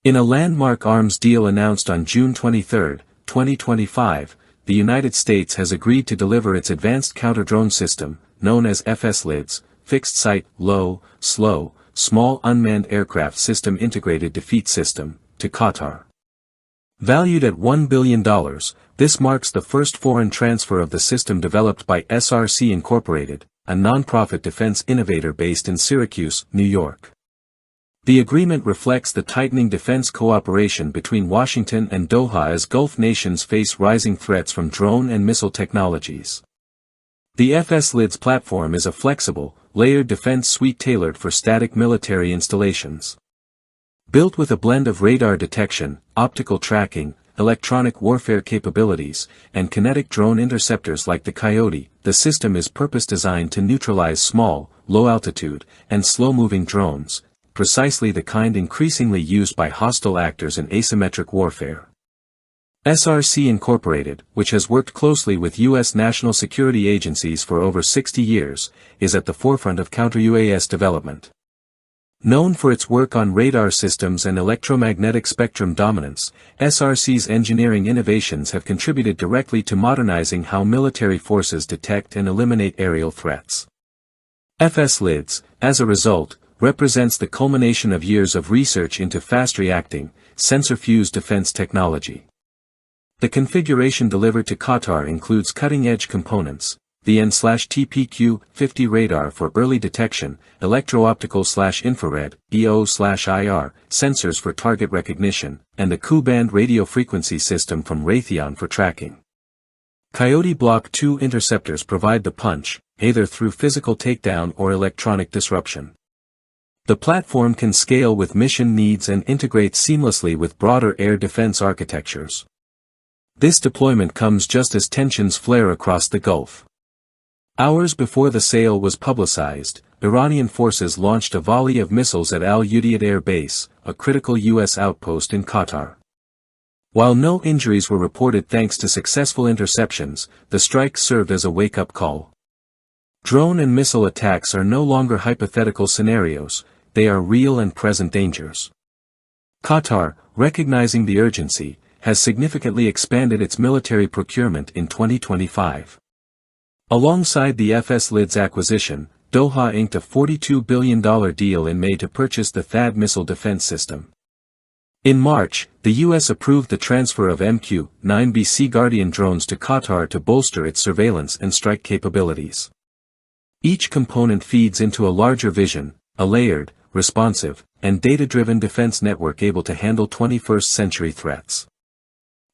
In a landmark arms deal announced on June 23, 2025, the United States has agreed to deliver its advanced counter-drone system, known as FS-LIDS, Fixed-Site, Low, Slow, Small Unmanned Aircraft System Integrated Defeat System, to Qatar. Valued at $1 billion, this marks the first foreign transfer of the system developed by SRC Inc, a non-profit defense innovator based in Syracuse, New York. The agreement reflects the tightening defense cooperation between Washington and Doha as Gulf nations face rising threats from drone and missile technologies. The FS-LIDS platform is a flexible, layered defense suite tailored for static military installations. Built with a blend of radar detection, optical tracking, electronic warfare capabilities, and kinetic drone interceptors like the Coyote, the system is purpose-designed to neutralize small, low-altitude, and slow-moving drones, precisely the kind increasingly used by hostile actors in asymmetric warfare. SRC Inc, which has worked closely with U.S. national security agencies for over 60 years, is at the forefront of counter-UAS development. Known for its work on radar systems and electromagnetic spectrum dominance, SRC's engineering innovations have contributed directly to modernizing how military forces detect and eliminate aerial threats. FS-LIDS, as a result, represents the culmination of years of research into fast-reacting, sensor-fused defense technology. The configuration delivered to Qatar includes cutting-edge components, the N/TPQ-50 radar for early detection, electro-optical/infrared, EO/IR, sensors for target recognition, and the Ku-band radio frequency system from Raytheon for tracking. Coyote Block 2 interceptors provide the punch, either through physical takedown or electronic disruption. The platform can scale with mission needs and integrate seamlessly with broader air defense architectures. This deployment comes just as tensions flare across the Gulf. Hours before the sale was publicized, Iranian forces launched a volley of missiles at Al Udeid Air Base, a critical U.S. outpost in Qatar. While no injuries were reported thanks to successful interceptions, the strike served as a wake-up call. Drone and missile attacks are no longer hypothetical scenarios, they are real and present dangers. Qatar, recognizing the urgency, has significantly expanded its military procurement in 2025. Alongside the FS-LIDS acquisition, Doha inked a $42 billion deal in May to purchase the THAAD missile defense system. In March, the U.S. approved the transfer of MQ-9B Sea Guardian drones to Qatar to bolster its surveillance and strike capabilities. Each component feeds into a larger vision, a layered, responsive, and data-driven defense network able to handle 21st-century threats.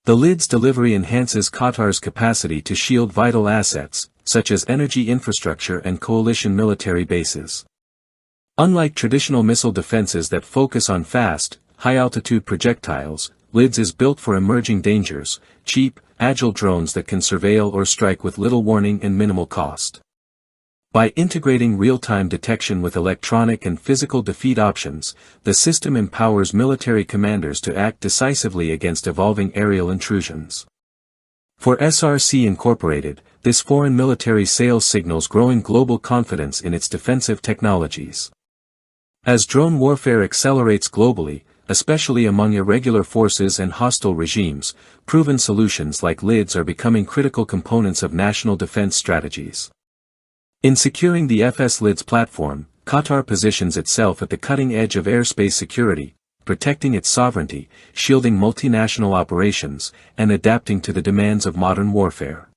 The LIDS delivery enhances Qatar's capacity to shield vital assets, such as energy infrastructure and coalition military bases. Unlike traditional missile defenses that focus on fast, high-altitude projectiles, LIDS is built for emerging dangers, cheap, agile drones that can surveil or strike with little warning and minimal cost. By integrating real-time detection with electronic and physical defeat options, the system empowers military commanders to act decisively against evolving aerial intrusions. For SRC Inc, this foreign military sales signals growing global confidence in its defensive technologies. As drone warfare accelerates globally, especially among irregular forces and hostile regimes, proven solutions like LIDS are becoming critical components of national defense strategies. In securing the FS-LIDS platform, Qatar positions itself at the cutting edge of airspace security, protecting its sovereignty, shielding multinational operations, and adapting to the demands of modern warfare.